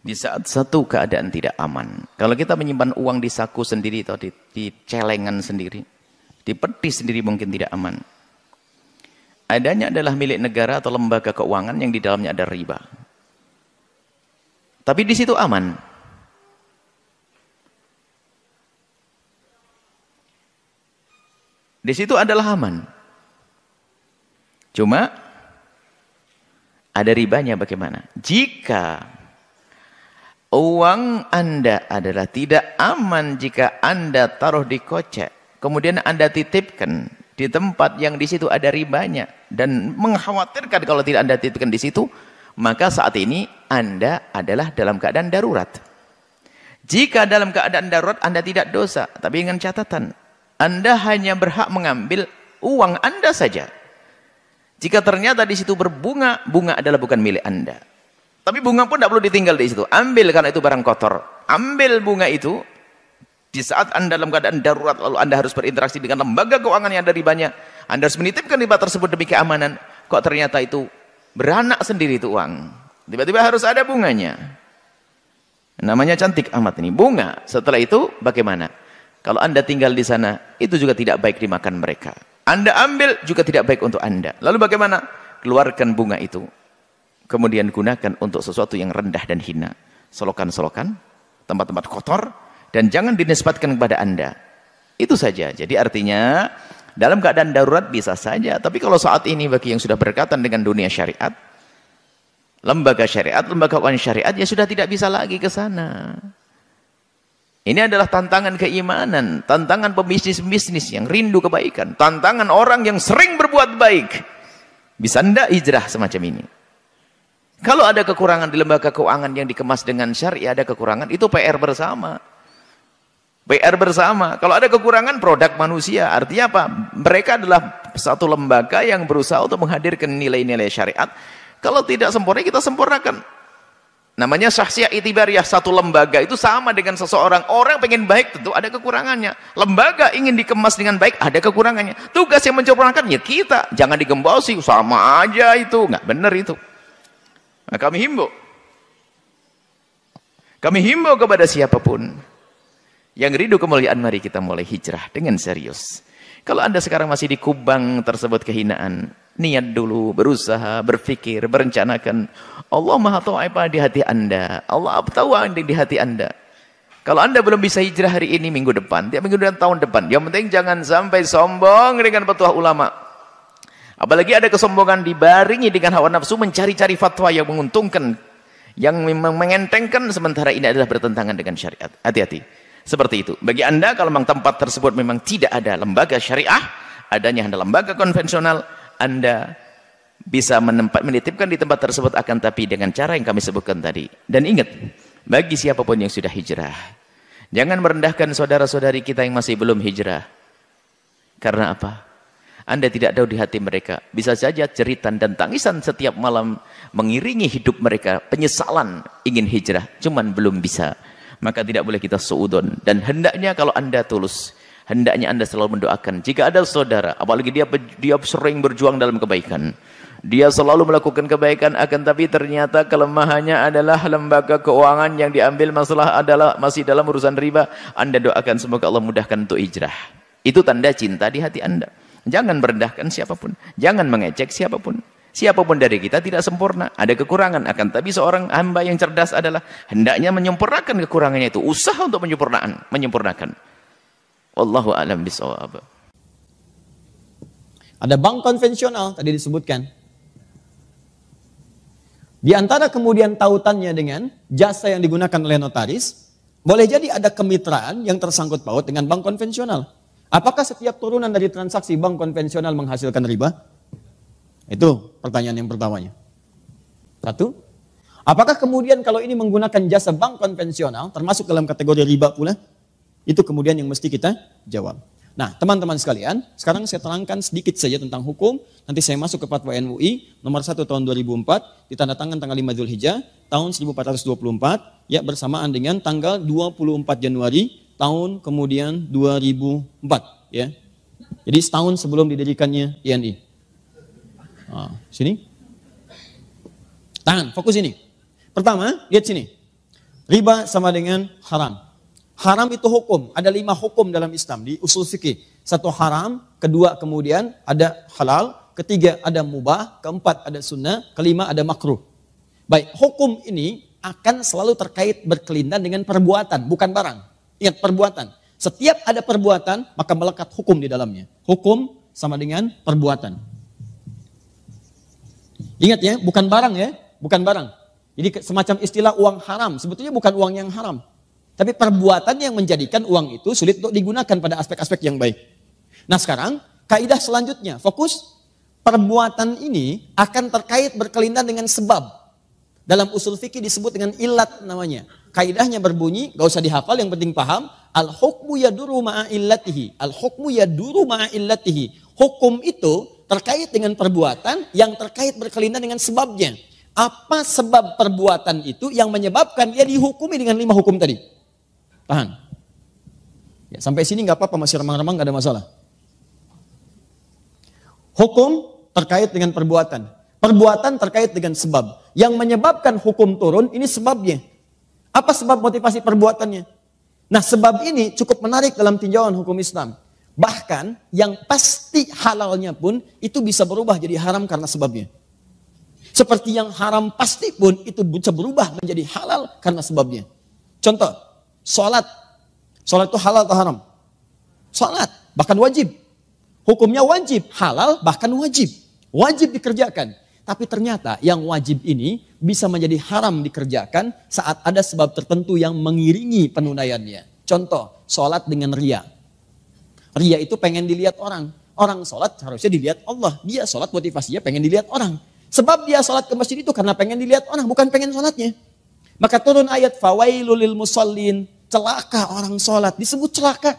Di saat satu keadaan tidak aman. Kalau kita menyimpan uang di saku sendiri atau di celengan sendiri, di peti sendiri mungkin tidak aman. Adanya adalah milik negara atau lembaga keuangan yang di dalamnya ada riba. Tapi di situ aman. Di situ adalah aman. Cuma ada ribanya bagaimana? Jika uang Anda adalah tidak aman jika Anda taruh di kocek, kemudian Anda titipkan di tempat yang di situ ada ribanya dan mengkhawatirkan kalau tidak Anda titipkan di situ, maka saat ini Anda adalah dalam keadaan darurat. Jika dalam keadaan darurat Anda tidak dosa, tapi dengan catatan Anda hanya berhak mengambil uang Anda saja. Jika ternyata di situ berbunga, bunga adalah bukan milik Anda. Tapi bunga pun tidak perlu ditinggal di situ. Ambil karena itu barang kotor. Ambil bunga itu di saat Anda dalam keadaan darurat, lalu Anda harus berinteraksi dengan lembaga keuangan yang ada ribanya. Anda harus menitipkan riba tersebut demi keamanan. Kok ternyata itu beranak sendiri itu uang. Tiba-tiba harus ada bunganya. Namanya cantik amat ini, bunga. Setelah itu bagaimana? Kalau Anda tinggal di sana, itu juga tidak baik dimakan mereka. Anda ambil juga tidak baik untuk Anda. Lalu bagaimana? Keluarkan bunga itu. Kemudian gunakan untuk sesuatu yang rendah dan hina. Solokan-solokan, tempat-tempat kotor, dan jangan dinisbatkan kepada Anda. Itu saja. Jadi artinya, dalam keadaan darurat bisa saja. Tapi kalau saat ini bagi yang sudah berkaitan dengan dunia syariat, lembaga syariat, lembaga keuangan syariat, ya sudah tidak bisa lagi ke sana. Ini adalah tantangan keimanan, tantangan pembisnis-bisnis yang rindu kebaikan, tantangan orang yang sering berbuat baik. Bisa ndak hijrah semacam ini? Kalau ada kekurangan di lembaga keuangan yang dikemas dengan syariah, ada kekurangan, itu PR bersama. PR bersama. Kalau ada kekurangan produk manusia, artinya apa? Mereka adalah satu lembaga yang berusaha untuk menghadirkan nilai-nilai syariat. Kalau tidak sempurna, kita sempurnakan. Namanya syahsiyah itibariyah, satu lembaga itu sama dengan seseorang. Orang pengen baik tentu ada kekurangannya. Lembaga ingin dikemas dengan baik, ada kekurangannya. Tugas yang menyempurnakan ya kita. Jangan digembosi, sama aja itu. Nggak benar itu. Nah, kami himbau kepada siapapun yang rindu kemuliaan, mari kita mulai hijrah dengan serius. Kalau Anda sekarang masih di kubang tersebut kehinaan, niat dulu, berusaha, berpikir, berencanakan. Allah Maha tahu apa di hati Anda. Allah tahu apa di hati Anda. Kalau Anda belum bisa hijrah hari ini, minggu depan, tiap minggu depan, tahun depan, yang penting jangan sampai sombong dengan petuah ulama. Apalagi ada kesombongan dibaringi dengan hawa nafsu, mencari-cari fatwa yang menguntungkan, yang mengentengkan, sementara ini adalah bertentangan dengan syariat. Hati-hati. Seperti itu. Bagi Anda, kalau memang tempat tersebut memang tidak ada lembaga syariah, adanya hanya lembaga konvensional, Anda bisa menitipkan di tempat tersebut, akan tapi dengan cara yang kami sebutkan tadi. Dan ingat, bagi siapapun yang sudah hijrah, jangan merendahkan saudara-saudari kita yang masih belum hijrah. Karena apa? Anda tidak tahu di hati mereka. Bisa saja jeritan dan tangisan setiap malam mengiringi hidup mereka, penyesalan ingin hijrah, cuman belum bisa. Maka tidak boleh kita suudon. Dan hendaknya kalau Anda tulus, hendaknya Anda selalu mendoakan. Jika ada saudara, apalagi dia sering berjuang dalam kebaikan, dia selalu melakukan kebaikan, akan tapi ternyata kelemahannya adalah lembaga keuangan yang diambil masalah adalah masih dalam urusan riba, Anda doakan semoga Allah mudahkan untuk hijrah. Itu tanda cinta di hati Anda. Jangan merendahkan siapapun, jangan mengecek siapapun. Siapapun dari kita tidak sempurna, ada kekurangan. Akan tapi seorang hamba yang cerdas adalah hendaknya menyempurnakan kekurangannya itu, usaha untuk menyempurnakan. Wallahu a'lam bishawab. Ada bank konvensional tadi disebutkan. Di antara kemudian tautannya dengan jasa yang digunakan oleh notaris, boleh jadi ada kemitraan yang tersangkut paut dengan bank konvensional. Apakah setiap turunan dari transaksi bank konvensional menghasilkan riba? Itu pertanyaan yang pertamanya. Satu, apakah kemudian kalau ini menggunakan jasa bank konvensional, termasuk dalam kategori riba pula? Itu kemudian yang mesti kita jawab. Nah, teman-teman sekalian, sekarang saya terangkan sedikit saja tentang hukum. Nanti saya masuk ke Fatwa MUI nomor 1 tahun 2004, ditandatangan tanggal 5 Dzulhijjah tahun 1424, ya bersamaan dengan tanggal 24 Januari tahun kemudian 2004, ya. Jadi setahun sebelum didirikannya INI. Nah, sini. Tahan, fokus ini. Pertama, lihat sini. Riba sama dengan haram. Haram itu hukum. Ada 5 hukum dalam Islam di usul fikih. 1 haram, kedua kemudian ada halal, ketiga ada mubah, keempat ada sunnah, kelima ada makruh. Baik, hukum ini akan selalu terkait berkelindan dengan perbuatan, bukan barang. Ingat, perbuatan. Setiap ada perbuatan, maka melekat hukum di dalamnya. Hukum sama dengan perbuatan. Ingat ya, bukan barang ya, bukan barang. Jadi semacam istilah uang haram, sebetulnya bukan uang yang haram. Tapi perbuatan yang menjadikan uang itu sulit untuk digunakan pada aspek-aspek yang baik. Nah sekarang, kaidah selanjutnya, fokus. Perbuatan ini akan terkait berkelindan dengan sebab. Dalam usul fikih disebut dengan ilat namanya. Kaidahnya berbunyi, gak usah dihafal, yang penting paham. Al-hukmu yaduru ma'a illatihi. Al-hukmu yaduru ma'a illatihi. Hukum itu terkait dengan perbuatan yang terkait berkelindan dengan sebabnya. Apa sebab perbuatan itu yang menyebabkan dia dihukumi dengan 5 hukum tadi? Tahan. Ya, sampai sini gak apa-apa, masih remang-remang, gak ada masalah. Hukum terkait dengan perbuatan. Perbuatan terkait dengan sebab. Yang menyebabkan hukum turun, ini sebabnya. Apa sebab motivasi perbuatannya? Nah sebab ini cukup menarik dalam tinjauan hukum Islam. Bahkan yang pasti halalnya pun itu bisa berubah jadi haram karena sebabnya. Seperti yang haram pasti pun itu bisa berubah menjadi halal karena sebabnya. Contoh, sholat. Sholat itu halal atau haram? Sholat, bahkan wajib. Hukumnya wajib, halal bahkan wajib. Wajib dikerjakan. Tapi ternyata yang wajib ini bisa menjadi haram dikerjakan saat ada sebab tertentu yang mengiringi penunaiannya. Contoh, sholat dengan riya. Riya itu pengen dilihat orang. Orang sholat harusnya dilihat Allah. Dia sholat motivasinya pengen dilihat orang. Sebab dia sholat ke masjid itu karena pengen dilihat orang, bukan pengen sholatnya. Maka turun ayat fawailul lil musallin. Celaka orang sholat, disebut celaka.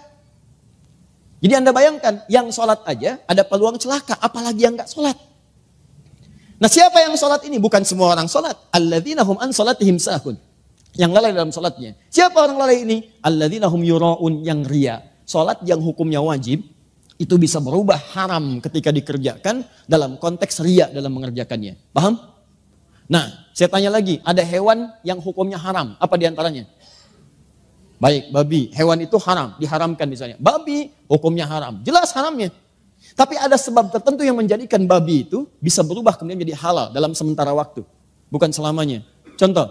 Jadi Anda bayangkan, yang sholat aja ada peluang celaka, apalagi yang gak sholat. Nah siapa yang sholat ini? Bukan semua orang sholat. Alladzina hum an sholatihim sahun. Yang lalai dalam sholatnya. Siapa orang lalai ini? Alladzina hum yura'un, yang ria. Sholat yang hukumnya wajib, itu bisa berubah haram ketika dikerjakan dalam konteks ria dalam mengerjakannya. Paham? Nah, saya tanya lagi, ada hewan yang hukumnya haram. Apa diantaranya? Baik, babi. Hewan itu haram, diharamkan misalnya. Babi, hukumnya haram. Jelas haramnya. Tapi ada sebab tertentu yang menjadikan babi itu bisa berubah kemudian menjadi halal dalam sementara waktu. Bukan selamanya. Contoh,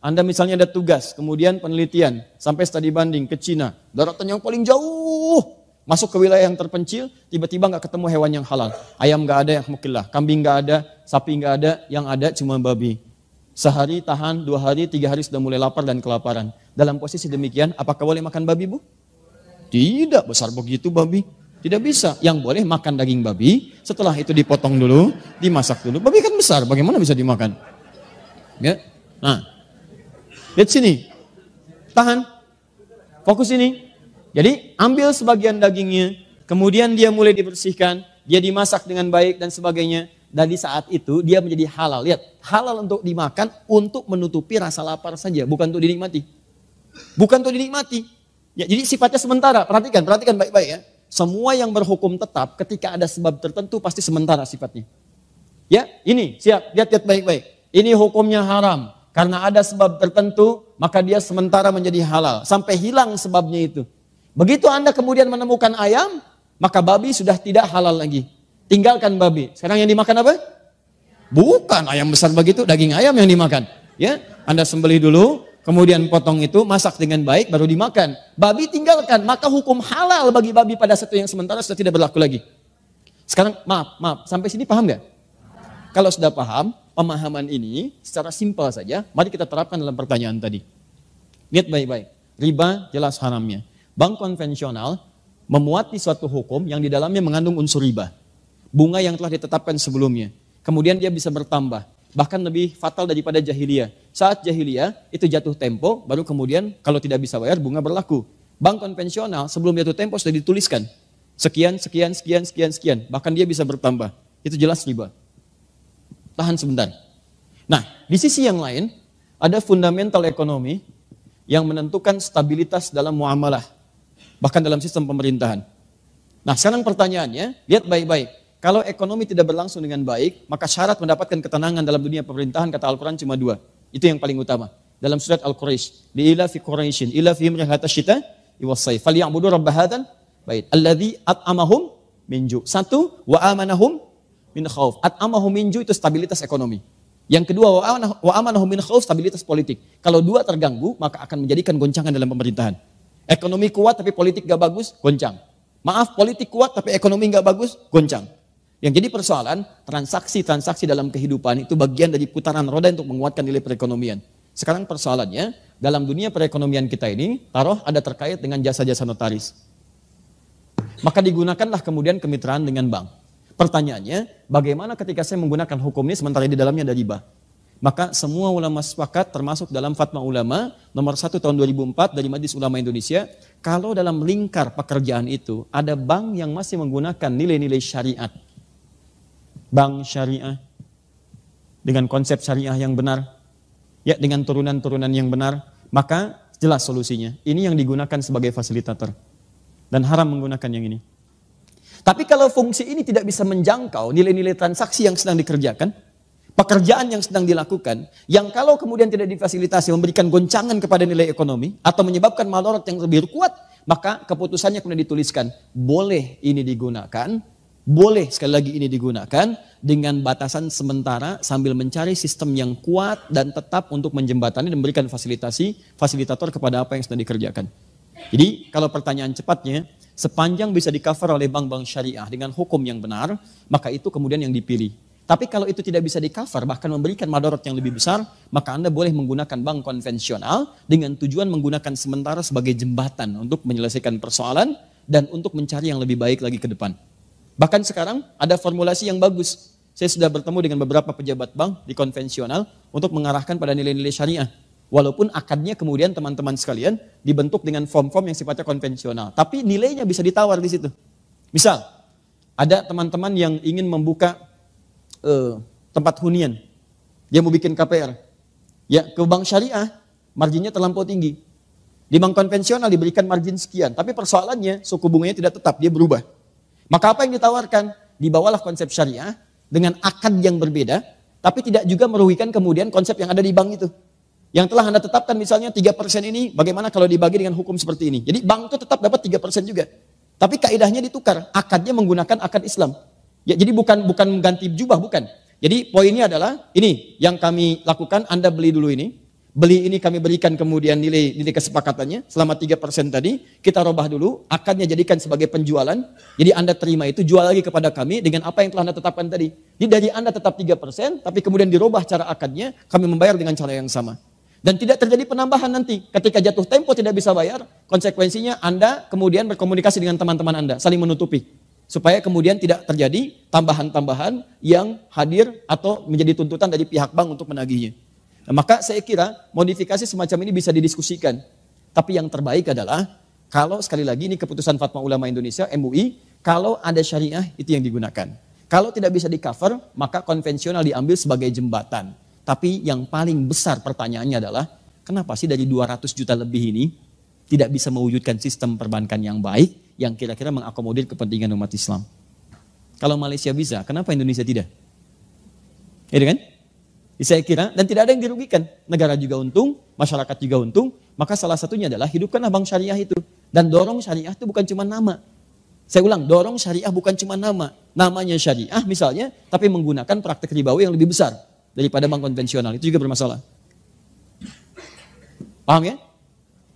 Anda misalnya ada tugas, kemudian penelitian, sampai studi banding ke Cina. Daratan yang paling jauh, masuk ke wilayah yang terpencil, tiba-tiba gak ketemu hewan yang halal. Ayam gak ada yang mukillah, kambing gak ada, sapi gak ada, yang ada cuma babi. Sehari tahan, 2 hari, 3 hari sudah mulai lapar dan kelaparan. Dalam posisi demikian, apakah boleh makan babi, Bu? Tidak, besar begitu babi. Tidak bisa. Yang boleh makan daging babi, setelah itu dipotong dulu, dimasak dulu. Babi kan besar, bagaimana bisa dimakan? Ya. Nah, lihat sini. Tahan. Fokus ini. Jadi, ambil sebagian dagingnya, kemudian dia mulai dibersihkan, dia dimasak dengan baik dan sebagainya. Dan di saat itu dia menjadi halal. Lihat, halal untuk dimakan untuk menutupi rasa lapar saja, bukan untuk dinikmati. Bukan untuk dinikmati. Ya, jadi sifatnya sementara. Perhatikan baik-baik ya. Semua yang berhukum tetap ketika ada sebab tertentu pasti sementara sifatnya. Ya, ini siap, lihat baik-baik. Ini hukumnya haram. Karena ada sebab tertentu, maka dia sementara menjadi halal. Sampai hilang sebabnya itu. Begitu Anda kemudian menemukan ayam, maka babi sudah tidak halal lagi. Tinggalkan babi. Sekarang yang dimakan apa? Bukan ayam besar begitu, daging ayam yang dimakan. Ya, Anda sembelih dulu, kemudian potong itu, masak dengan baik, baru dimakan. Babi tinggalkan, maka hukum halal bagi babi pada satu yang sementara sudah tidak berlaku lagi. Sekarang maaf, sampai sini paham gak? Kalau sudah paham, pemahaman ini secara simpel saja, mari kita terapkan dalam pertanyaan tadi. Lihat baik-baik, riba jelas haramnya. Bank konvensional memuati suatu hukum yang di dalamnya mengandung unsur riba. Bunga yang telah ditetapkan sebelumnya. Kemudian dia bisa bertambah. Bahkan lebih fatal daripada jahiliyah. Saat jahiliyah itu jatuh tempo, baru kemudian kalau tidak bisa bayar bunga berlaku. Bank konvensional sebelum jatuh tempo sudah dituliskan. Sekian. Bahkan dia bisa bertambah. Itu jelas riba. Tahan sebentar. Nah, di sisi yang lain, ada fundamental ekonomi yang menentukan stabilitas dalam muamalah. Bahkan dalam sistem pemerintahan. Nah, sekarang pertanyaannya, lihat baik-baik. Kalau ekonomi tidak berlangsung dengan baik, maka syarat mendapatkan ketenangan dalam dunia pemerintahan kata Al-Quran cuma 2. Itu yang paling utama. dalam surat Al-Quraisy, "Liila fi Quraisyin, ila fihim rihlata syita was sayf, falyabudu rabb hadzal bait, alladzi at'amahum min ju'." Satu, wa amanahum min khauf. At'amahum min ju' itu stabilitas ekonomi. Yang kedua, wa amanahum min khauf, stabilitas politik. Kalau dua terganggu, maka akan menjadikan goncangan dalam pemerintahan. Ekonomi kuat tapi politik gak bagus, goncang. Maaf, politik kuat tapi ekonomi gak bagus, goncang. Yang jadi persoalan, transaksi-transaksi dalam kehidupan itu bagian dari putaran roda untuk menguatkan nilai perekonomian. Sekarang persoalannya, dalam dunia perekonomian kita ini, taruh ada terkait dengan jasa-jasa notaris. Maka digunakanlah kemudian kemitraan dengan bank. Pertanyaannya, bagaimana ketika saya menggunakan hukum ini sementara di dalamnya ada riba? Maka semua ulama sepakat termasuk dalam Fatwa Ulama nomor 1 tahun 2004 dari Majelis Ulama Indonesia, kalau dalam lingkar pekerjaan itu ada bank yang masih menggunakan nilai-nilai syariat, bank syariah dengan konsep syariah yang benar, ya dengan turunan-turunan yang benar, maka jelas solusinya. Ini yang digunakan sebagai fasilitator dan haram menggunakan yang ini. Tapi kalau fungsi ini tidak bisa menjangkau nilai-nilai transaksi yang sedang dikerjakan, pekerjaan yang sedang dilakukan, yang kalau kemudian tidak difasilitasi memberikan goncangan kepada nilai ekonomi atau menyebabkan madarat yang lebih kuat, maka keputusannya kemudian dituliskan, boleh ini digunakan, boleh sekali lagi ini digunakan dengan batasan sementara sambil mencari sistem yang kuat dan tetap untuk menjembatani dan memberikan fasilitator kepada apa yang sedang dikerjakan. Jadi kalau pertanyaan cepatnya, sepanjang bisa di-cover oleh bank-bank syariah dengan hukum yang benar, maka itu kemudian yang dipilih. Tapi kalau itu tidak bisa di-cover, bahkan memberikan madarat yang lebih besar, maka Anda boleh menggunakan bank konvensional dengan tujuan menggunakan sementara sebagai jembatan untuk menyelesaikan persoalan dan untuk mencari yang lebih baik lagi ke depan. Bahkan sekarang ada formulasi yang bagus. Saya sudah bertemu dengan beberapa pejabat bank di konvensional untuk mengarahkan pada nilai-nilai syariah. Walaupun akadnya kemudian teman-teman sekalian dibentuk dengan form-form yang sifatnya konvensional. Tapi nilainya bisa ditawar di situ. Misal, ada teman-teman yang ingin membuka tempat hunian. Dia mau bikin KPR. Ya, ke bank syariah, marginnya terlampau tinggi. Di bank konvensional diberikan margin sekian. Tapi persoalannya, suku bunganya tidak tetap, dia berubah. Maka apa yang ditawarkan? Dibawalah konsep syariah dengan akad yang berbeda, tapi tidak juga merugikan kemudian konsep yang ada di bank itu. Yang telah Anda tetapkan misalnya 3% ini, bagaimana kalau dibagi dengan hukum seperti ini? Jadi bank itu tetap dapat 3% juga. Tapi kaidahnya ditukar, akadnya menggunakan akad Islam. Ya, jadi bukan mengganti jubah, bukan. Jadi poinnya adalah, ini yang kami lakukan, Anda beli dulu ini. Beli ini kami berikan kemudian nilai kesepakatannya, selama 3% tadi, kita robah dulu, akadnya jadikan sebagai penjualan. Jadi Anda terima itu, jual lagi kepada kami dengan apa yang telah Anda tetapkan tadi. Jadi dari Anda tetap 3%, tapi kemudian dirobah cara akadnya, kami membayar dengan cara yang sama. Dan tidak terjadi penambahan nanti. Ketika jatuh tempo tidak bisa bayar, konsekuensinya Anda kemudian berkomunikasi dengan teman-teman Anda, saling menutupi. Supaya kemudian tidak terjadi tambahan-tambahan yang hadir atau menjadi tuntutan dari pihak bank untuk menagihnya. Nah, maka saya kira modifikasi semacam ini bisa didiskusikan. Tapi yang terbaik adalah, kalau sekali lagi ini keputusan Fatwa Ulama Indonesia, MUI, kalau ada syariah itu yang digunakan. Kalau tidak bisa di-cover, maka konvensional diambil sebagai jembatan. Tapi yang paling besar pertanyaannya adalah, kenapa sih dari 200 juta lebih ini tidak bisa mewujudkan sistem perbankan yang baik, yang kira-kira mengakomodir kepentingan umat Islam? Kalau Malaysia bisa, kenapa Indonesia tidak? Ya kan? Saya kira, dan tidak ada yang dirugikan. Negara juga untung, masyarakat juga untung, maka salah satunya adalah hidupkanlah bank syariah itu. Dan dorong syariah itu bukan cuma nama. Saya ulang, dorong syariah bukan cuma nama. Namanya syariah misalnya, tapi menggunakan praktek ribawi yang lebih besar daripada bank konvensional, itu juga bermasalah. Paham ya?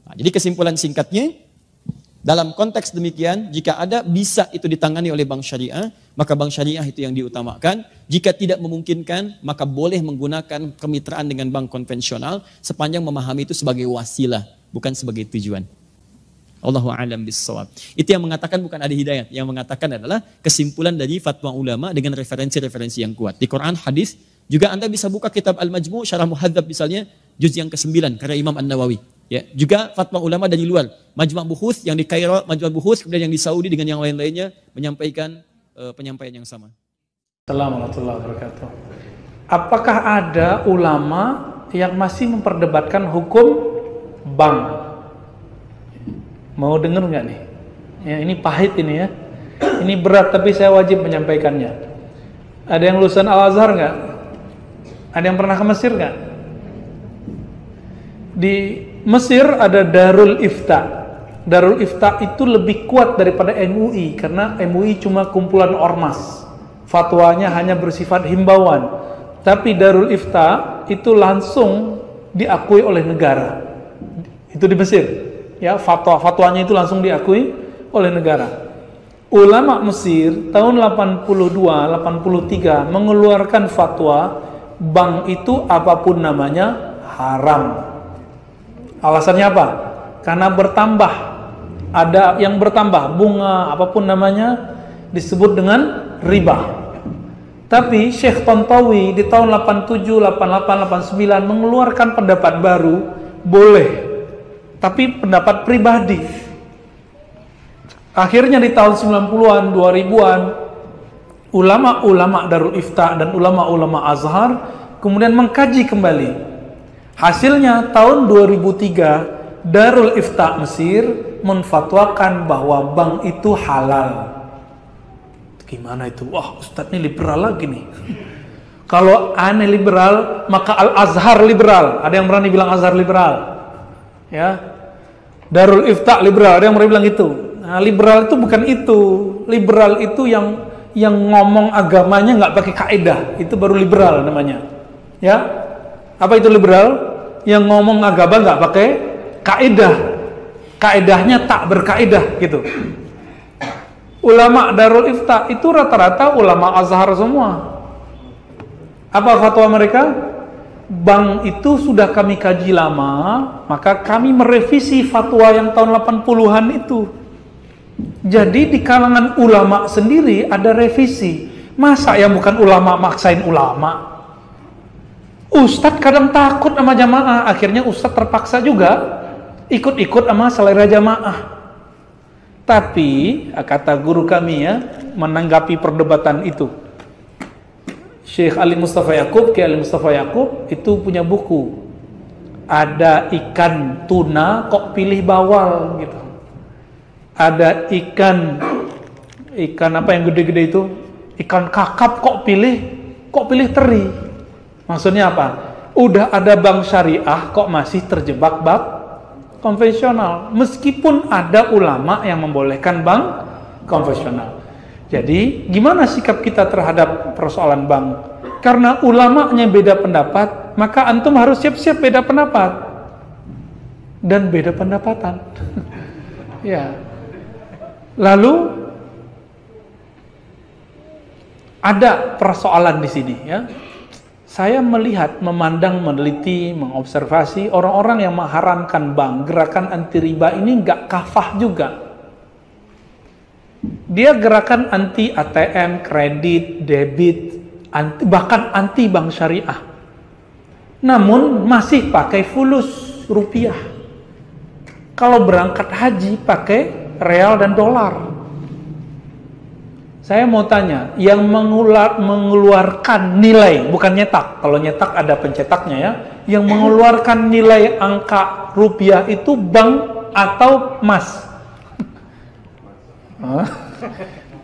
Nah, jadi kesimpulan singkatnya, dalam konteks demikian, jika ada bisa itu ditangani oleh bank syariah, maka bank syariah itu yang diutamakan. Jika tidak memungkinkan, maka boleh menggunakan kemitraan dengan bank konvensional sepanjang memahami itu sebagai wasilah, bukan sebagai tujuan. Allahu a'lam bissawab. Itu yang mengatakan bukan Adi Hidayat, yang mengatakan adalah kesimpulan dari fatwa ulama dengan referensi-referensi yang kuat. Di Quran, hadis, juga Anda bisa buka kitab Al-Majmu' Syarah Muhadzab misalnya, juz yang ke-9 karya Imam An-Nawawi. Ya, juga fatwa ulama dari luar, Majma' Buhuth yang di Kairo, Majma' Buhuth kemudian yang di Saudi dengan yang lain-lainnya menyampaikan penyampaian yang sama. Assalamualaikum warahmatullahi wabarakatuh. Apakah ada ulama yang masih memperdebatkan hukum bank? Mau dengar nggak nih? Ya, ini pahit ini ya. Ini berat tapi saya wajib menyampaikannya. Ada yang lulusan Al-Azhar nggak? Ada yang pernah ke Mesir nggak? Di Mesir ada Darul Ifta. Darul Ifta itu lebih kuat daripada MUI karena MUI cuma kumpulan ormas. Fatwanya hanya bersifat himbauan. Tapi Darul Ifta itu langsung diakui oleh negara. Itu di Mesir. Ya, fatwanya itu langsung diakui oleh negara. Ulama Mesir tahun 82-83 mengeluarkan fatwa bank itu apapun namanya haram. Alasannya apa? Karena bertambah, ada yang bertambah, bunga apapun namanya disebut dengan riba. Tapi Syekh Tontowi di tahun 87, 88, 89 mengeluarkan pendapat baru, boleh, tapi pendapat pribadi. Akhirnya di tahun 90-an, 2000-an, ulama-ulama Darul Ifta dan ulama-ulama Azhar kemudian mengkaji kembali. Hasilnya tahun 2003 Darul Ifta Mesir menfatwakan bahwa bank itu halal. Gimana itu? Wah, Ustadz ini liberal lagi nih. Kalau aneh liberal, maka Al-Azhar liberal. Ada yang berani bilang Azhar liberal? Ya. Darul Ifta liberal, ada yang berani bilang itu. Nah, liberal itu bukan itu. Liberal itu yang ngomong agamanya nggak pakai kaidah. Itu baru liberal namanya. Ya. Apa itu liberal? Yang ngomong agama nggak pakai kaidah, kaidahnya tak berkaidah gitu. Ulama Darul Ifta itu rata-rata ulama Azhar semua. Apa fatwa mereka? Bank itu sudah kami kaji lama, maka kami merevisi fatwa yang tahun 80-an itu. Jadi di kalangan ulama sendiri ada revisi. Masa yang bukan ulama maksain ulama? Ustadz kadang takut sama jamaah, akhirnya Ustadz terpaksa juga ikut-ikut sama selera jamaah. Tapi kata guru kami ya, menanggapi perdebatan itu, Syekh Ali Mustafa Yaqub, Kiai Ali Mustafa Yaqub itu punya buku. Ada ikan tuna kok pilih bawal gitu. Ada ikan apa yang gede-gede itu? Ikan kakap kok pilih teri. Maksudnya apa? Udah ada bank syariah kok masih terjebak bank konvensional. Meskipun ada ulama yang membolehkan bank konvensional. Jadi gimana sikap kita terhadap persoalan bank? Karena ulamanya beda pendapat, maka antum harus siap-siap beda pendapat. Dan beda pendapatan. Ya. Lalu ada persoalan di sini ya. Saya melihat, memandang, meneliti, mengobservasi orang-orang yang mengharamkan bank, gerakan anti riba ini nggak kafah juga. Dia gerakan anti ATM, kredit, debit, bahkan anti bank syariah. Namun masih pakai fulus rupiah. Kalau berangkat haji pakai real dan dolar. Saya mau tanya, yang mengeluarkan nilai, bukan nyetak. Kalau nyetak ada pencetaknya ya. Yang mengeluarkan nilai angka rupiah itu bank atau emas?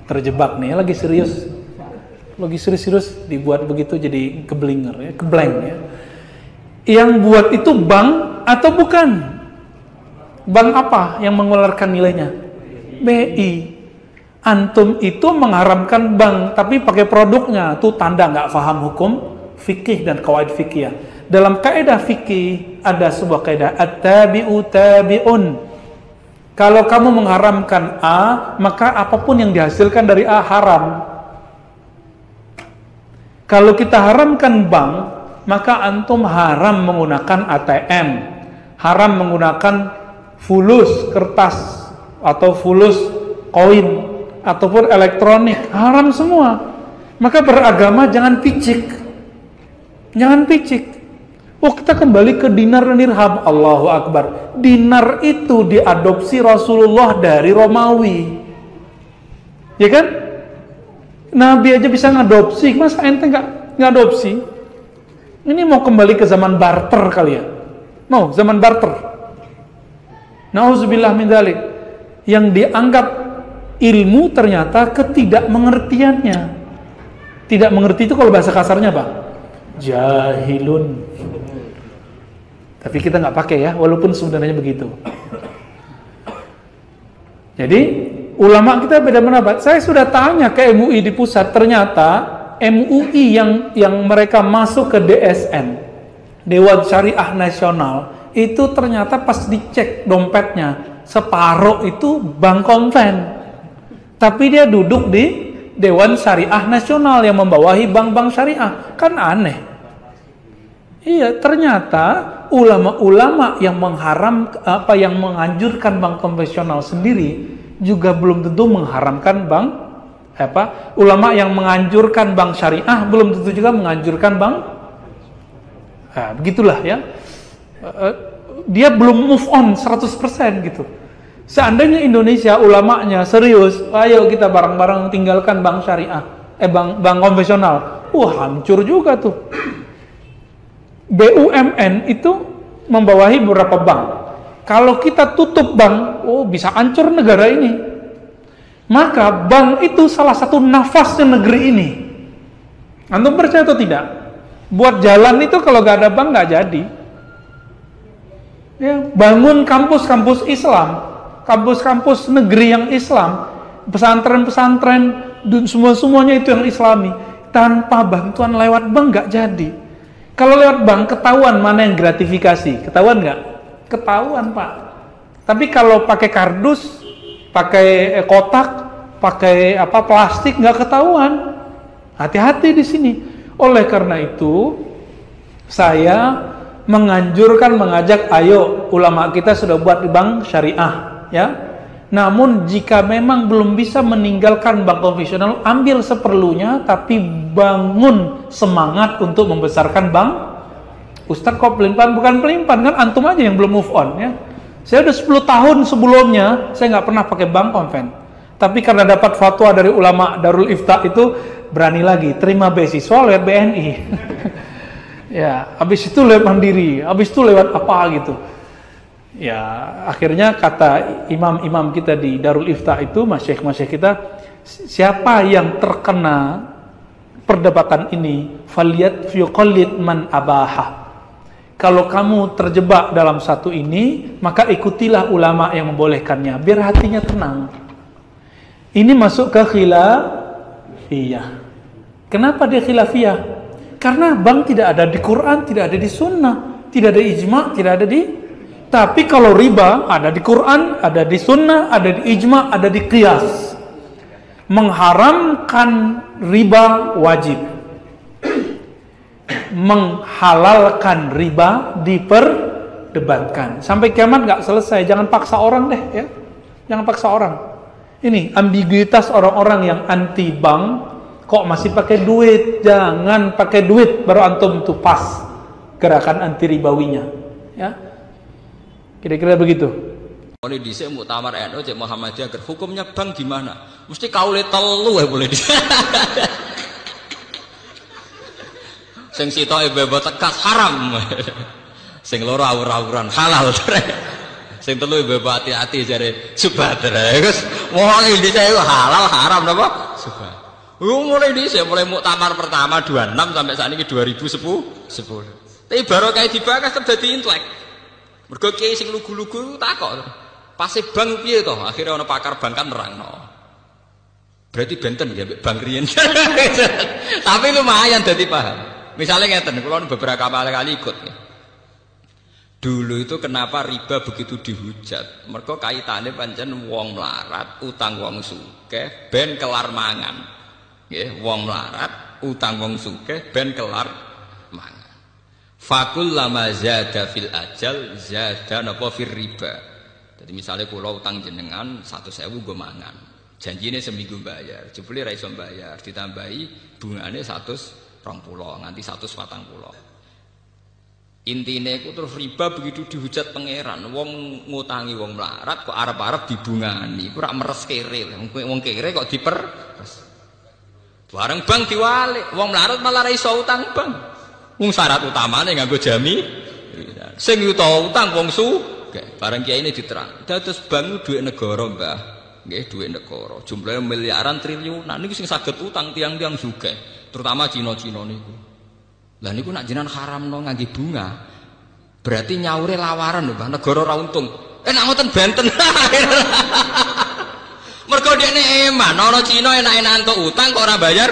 Terjebak nih, lagi serius. Lagi serius dibuat begitu jadi keblinger ya, keblank ya. Yang buat itu bank atau bukan? Bank apa yang mengeluarkan nilainya? BI. Antum itu mengharamkan bank tapi pakai produknya, tuh tanda nggak paham hukum fikih dan kawaid fikih. Dalam kaidah fikih ada sebuah kaidah at-tabi'u tabi'un. Kalau kamu mengharamkan A, maka apapun yang dihasilkan dari A haram. Kalau kita haramkan bank, maka antum haram menggunakan ATM, haram menggunakan fulus kertas atau fulus koin ataupun elektronik, haram semua. Maka beragama jangan picik. Jangan picik. Oh, kita kembali ke dinar dan dirham. Allahu Akbar. Dinar itu diadopsi Rasulullah dari Romawi. Ya kan? Nabi aja bisa ngadopsi, masa ente nggak ngadopsi? Ini mau kembali ke zaman barter kali ya? Mau zaman barter? Nauzubillah min dzalik. Yang dianggap ilmu ternyata ketidakmengertiannya. Tidak mengerti itu kalau bahasa kasarnya apa? Jahilun. Tapi kita nggak pakai ya, walaupun sebenarnya begitu. Jadi ulama kita beda pendapat. Saya sudah tanya ke MUI di pusat, ternyata MUI yang mereka masuk ke DSN, Dewan Syariah Nasional, itu ternyata pas dicek dompetnya, separuh itu bank konven. Tapi dia duduk di Dewan Syariah Nasional yang membawahi bank-bank syariah. Kan aneh. Iya, ternyata ulama-ulama yang yang menganjurkan bank konvensional sendiri juga belum tentu mengharamkan bank ulama yang menganjurkan bank syariah belum tentu juga menganjurkan bank. Nah, begitulah ya. Dia belum move on 100% gitu. Seandainya Indonesia ulamanya serius, ayo kita bareng-bareng tinggalkan bank syariah, bank konvensional. Hancur juga tuh. BUMN itu membawahi beberapa bank. Kalau kita tutup bank, bisa hancur negara ini. Maka bank itu salah satu nafasnya negeri ini. Antum percaya atau tidak? Buat jalan itu kalau gak ada bank gak jadi. Ya, bangun kampus-kampus Islam, kampus-kampus negeri yang Islam, pesantren-pesantren, semuanya itu yang Islami. Tanpa bantuan lewat bank gak jadi. Kalau lewat bank ketahuan mana yang gratifikasi, ketahuan nggak? Ketahuan Pak. Tapi kalau pakai kardus, pakai kotak, pakai plastik nggak ketahuan. Hati-hati di sini. Oleh karena itu, saya mengajak, ayo ulama kita sudah buat bank syariah, ya. Namun jika memang belum bisa meninggalkan bank konvensional, ambil seperlunya, tapi bangun semangat untuk membesarkan bank. Ustadz kok pelimpan? Bukan pelimpan, kan antum aja yang belum move on ya. Saya udah 10 tahun sebelumnya, saya nggak pernah pakai bank konven. Tapi karena dapat fatwa dari ulama Darul Ifta itu, berani lagi, terima beasiswa lewat BNI. Ya, habis itu lewat Mandiri, habis itu lewat apa gitu. Ya, akhirnya kata imam-imam kita di Darul Ifta itu, masyayikh-masyayikh kita, siapa yang terkena perdebatan ini, faliyat fiqallid man abaha. Kalau kamu terjebak dalam satu ini, maka ikutilah ulama yang membolehkannya, biar hatinya tenang. Ini masuk ke khilafiyah. Kenapa dia khilafiyah? Karena bank tidak ada di Quran, tidak ada di sunnah, tidak ada ijma, tidak ada di. Tapi kalau riba ada di Quran, ada di sunnah, ada di ijma, ada di qiyas. Mengharamkan riba wajib. Menghalalkan riba diperdebatkan. Sampai kiamat nggak selesai. Jangan paksa orang deh ya. Jangan paksa orang. Ini ambiguitas orang-orang yang anti bank, kok masih pakai duit. Jangan pakai duit baru antum tuh pas gerakan anti ribawinya. Ya. Kira-kira begitu. Ini dhisik muktamar NU cek Muhammadiyah agar hukumnya bank gimana? Mesti kaule telu ya boleh dhisik. Sing sitoke bebas tekas haram. Sing loro awur-awuran halal. Sing telu bebas hati-hati jare subhat. Wis mulai dhisik halal haram napa? Subhat. Mulai dhisik mulai muktamar pertama 26 sampai saat ini 2010. Tapi baru kayak dibahas tetep dadi intelek. Mergo kiai sing lugu-lugu takok. Pase bank piye to? Akhire ana pakar bank kan nerangno. Berarti benten ya bank riyen. Tapi lumayan dadi paham. Misalnya ngeten, kula beberapa kali ikut ya. Dulu itu kenapa riba begitu dihujat? Mergo kaitane pancen wong melarat, utang wong sugih ben kelar mangan. Nggih, wong melarat, utang wong sugih ben kelar mangan. Fakul lama zada fil ajal zada napa fir riba. Jadi misalnya kula utang jenengan 100.000 gue mangan, janjine seminggu bayar, jebule ra iso bayar, ditambahi bungane 120 nganti 140. Intine iku terus riba begitu dihujat pangeran, wong ngutangi wong melarat kok arep-arep dibungani, ora meres kere, wong kere kok diperes. Bareng bank diwalik, wong melarat malah ra iso utang bank. Wong syarat utamane nganggo jami, sing yuta utang wong sugih. Barang kiai ini diterang. Dados bank duit negara, Mbah. Nggih, duit negara. Jumlahnya miliaran triliunan niku sing saged utang tiang-tiang sugih, terutama Cina-Cina niku. Lah niku nak jenengan haramno ngangge bunga. Berarti nyaure lawaran lho, negara ora untung. Nek ngoten benten. Mergo dekne eman, ana Cina enak-enak entuk utang kok ora bayar.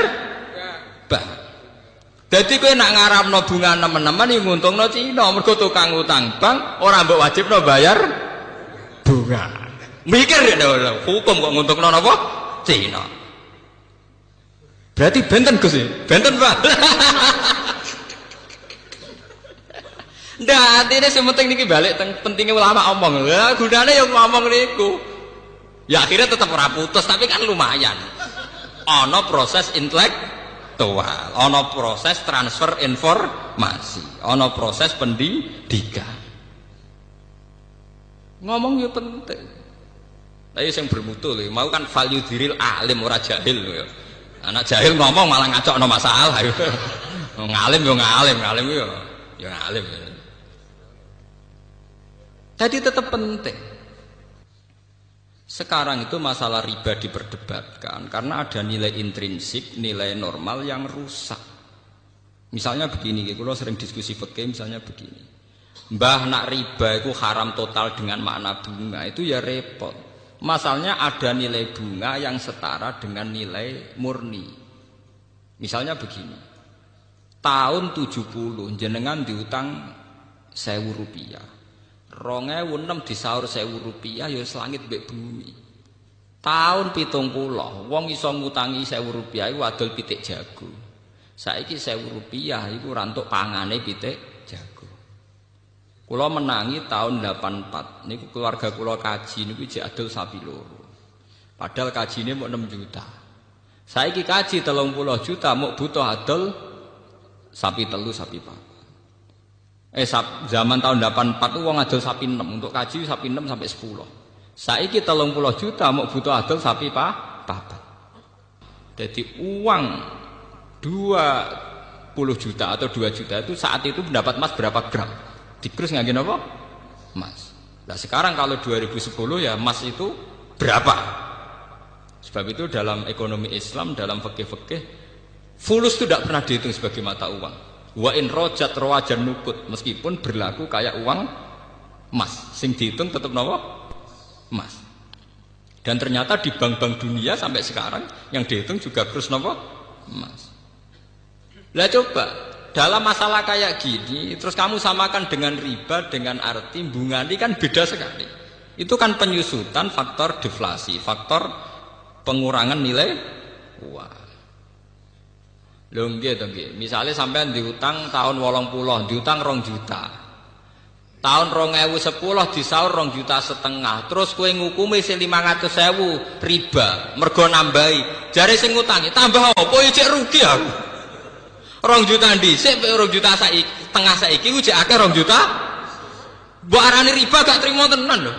Bah. Dadi kowe nak ngarapno bunga nemen-nemen ya nguntungno Cina, mergo tukang utang bank ora mbok wajibno bayar bunga. Mikir ya hukum kok nguntungno napa? Cina. Berarti benten Gus ya? Benten Pak. Ndak, artine sing penting niki balik pentingnya ulama omong. Lah gunane ya ngomong niku. Ya akhirnya tetap ora putus tapi kan lumayan. Ana proses intelektual, ana proses transfer informasi, ana proses pendidikan. Ngomong ya penting. Tapi yang bermutu lho, mau kan value diril alim ora jahil lho. Anak jahil ngomong malah ngacokno masalah. Ngalim yo ngalim yo ya ngalim. Jadi tetap penting. Sekarang itu masalah riba diperdebatkan karena ada nilai intrinsik, nilai normal yang rusak. Misalnya begini, kalau sering diskusi fikih misalnya begini. Mbah nak riba itu haram total dengan makna bunga itu ya repot. Masalahnya ada nilai bunga yang setara dengan nilai murni. Misalnya begini. Tahun 70 jenengan diutang 1.000 rupiah. 2006 disaur 1.000 rupiah ya selangit mbek bumi. Tahun 70 wong iso ngutangi 1.000 rupiah iku adol pitik jago. Saiki 1.000 rupiah iku ora entuk pangane pitik jago. Kula menangi tahun 84 niku keluarga kula kaji niku jek adol sapi loro. Padahal kajine mau 6 juta. Saiki kaji 30 juta mau butuh adol sapi telu sapi papat. Zaman tahun 84 itu wong adol sapi 6 untuk kaji sapi 6 sampai 10. Saiki 30 juta mau butuh adol sapi papat. Jadi uang 20 juta atau 2 juta itu saat itu mendapat emas berapa gram? Dikrus ngangge napa? Emas. Nah sekarang kalau 2010 ya emas itu berapa? Sebab itu dalam ekonomi Islam, dalam fikih-fikih fulus itu tidak pernah dihitung sebagai mata uang. Wa in rojat rawajan nukut, meskipun berlaku kayak uang emas, sing dihitung tetap napa? Emas. Dan ternyata di bank-bank dunia sampai sekarang yang dihitung juga terus napa? Emas. Lah coba dalam masalah kayak gini terus kamu samakan dengan riba dengan arti bunga ini kan beda sekali. Itu kan penyusutan faktor deflasi, faktor pengurangan nilai uang. Lho nggih to nggih. Misale sampean diutang tahun 80, diutang 2 juta. Tahun 2010 disaur 2,5 juta. Terus kowe ngukumi se 500.000 riba, mergo nambahi. Jare sing ngutangi tambah apa cek rugi aku. 2 juta dhisik 2 juta saiki, tengah saiki ku jek akeh 2 juta. Mbok arani riba gak trimo tenan lho.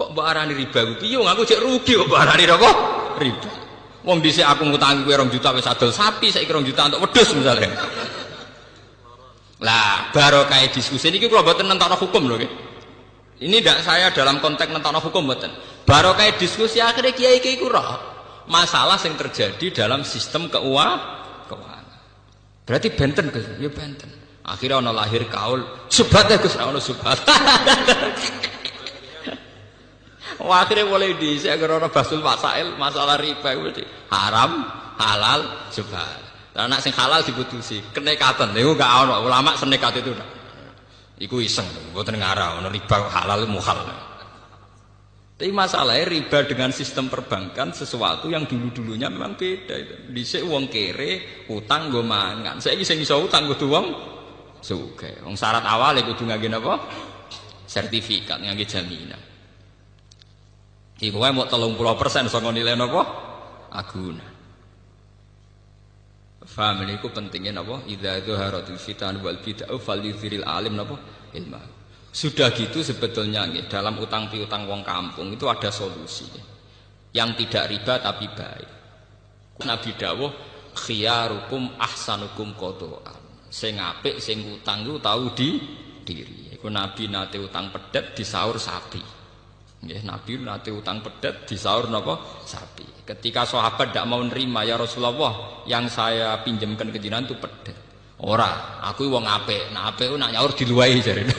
Kok mbok arani riba ku piye aku cek rugi kok mbok arani apa? Riba. Wong dhisik aku ngutangi kowe 2 juta wis adol sapi, saiki 2 juta untuk wedhus misalnya. Lah, barokah diskusi niki kula mboten nentokno hukum lho nggih. Ini ndak saya dalam konteks nentokno hukum mboten. Barokah diskusi akhirnya kiai-kiai ku roh masalah yang terjadi dalam sistem keuangan. Berarti benten Gus, ya benten. Akhirnya ana lahir kaul, subhat ya Gus, ana subhat. Wah, akhirnya mulai dhisik karena basul masail masalah riba itu haram, halal, subhat. Lah nek sing halal diputusi, kenekatan. Niku gak ana ulama senekat itu ndak. Iku iseng, mboten ngarah ana riba halal muhal. Tapi masalahnya riba dengan sistem perbankan sesuatu yang dulu-dulunya memang beda. Dhisik wong kere utang nggo mangan. Saiki sing iso utang kudu wong sugih. Wong syarat awal kudu ngangge napa? Sertifikat ngangge jaminan. Iku wae mok 30% saka nilai napa? Agunan. Faham niku pentingnya napa? Idza dzaharatul fitan wal bid'ah falyuziril alim napa? Ilmu. Sudah gitu sebetulnya nggih dalam utang piutang wong kampung itu ada solusi. Yang tidak riba tapi baik. Nabi dawuh khiyarukum ahsanukum qada'an. Sing apik sing utang ku tahu diri. Iku Nabi nate utang pedet disaur sapi. Nggih, Nabi nate utang pedet disaur napa? Sapi. Ketika sahabat tidak mau nerima, ya Rasulullah, yang saya pinjamkan ke jenengan itu pedet. Ora, aku wong apik. Nah apik ku nak nyaur diluwahi jarene.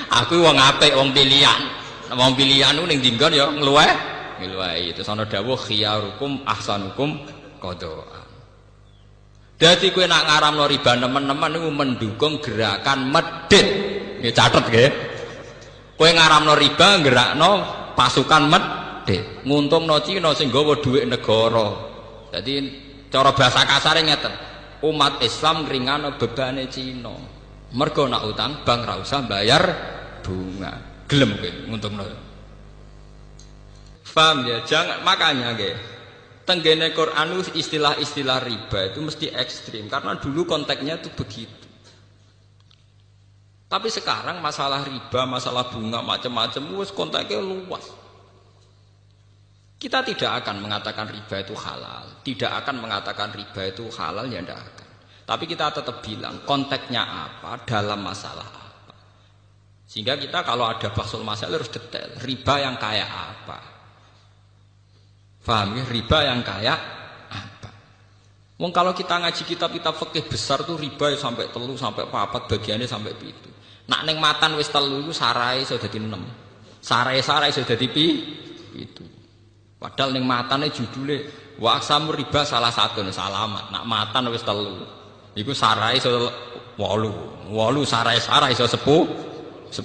Aku wong apik, wong pilihan. Wong pilihan ku ning dinggon ya ngluwahi. Terus ana dawuh khiyarukum ahsanukum qadha. Dadi kowe nak ngaramno riba nemen-nemen niku mendukung gerakan medhit. Nggih catet nggih. Kowe ngaramno riba gerakno pasukan medhit, nguntungno Cina sing nggawa dhuwit negara. Dadi cara bahasa kasare ngeten, umat Islam ngringano bebane Cina. Mergo nak utang bank ra usah bayar bunga. Gelem kowe nguntungno. Paham ya? Jangan makanya nggih. Tenggene Quran istilah-istilah riba itu mesti ekstrim karena dulu konteksnya itu begitu. Tapi sekarang masalah riba, masalah bunga macam-macam wis konteksnya luas. Kita tidak akan mengatakan riba itu halal, tidak akan mengatakan riba itu halal ya tidak akan. Tapi kita tetap bilang konteksnya apa, dalam masalah apa. Sehingga kita kalau ada bahsul masalah harus detail. Riba yang kayak apa? Paham ya? Riba yang kayak apa? Wong kalau kita ngaji kitab-kitab fikih besar tuh riba ya sampai 3 sampai 4 bagiannya sampai 7. Nak ning matan wis 3 iku sarai iso dadi 6. Sarai-sarai iso dadi 7. Padahal ning matane judule wa aqsamur riba salah satu salamat. Nak matan wis 3. Iku sarai iso 8. 8 sarai-sarai iso 10.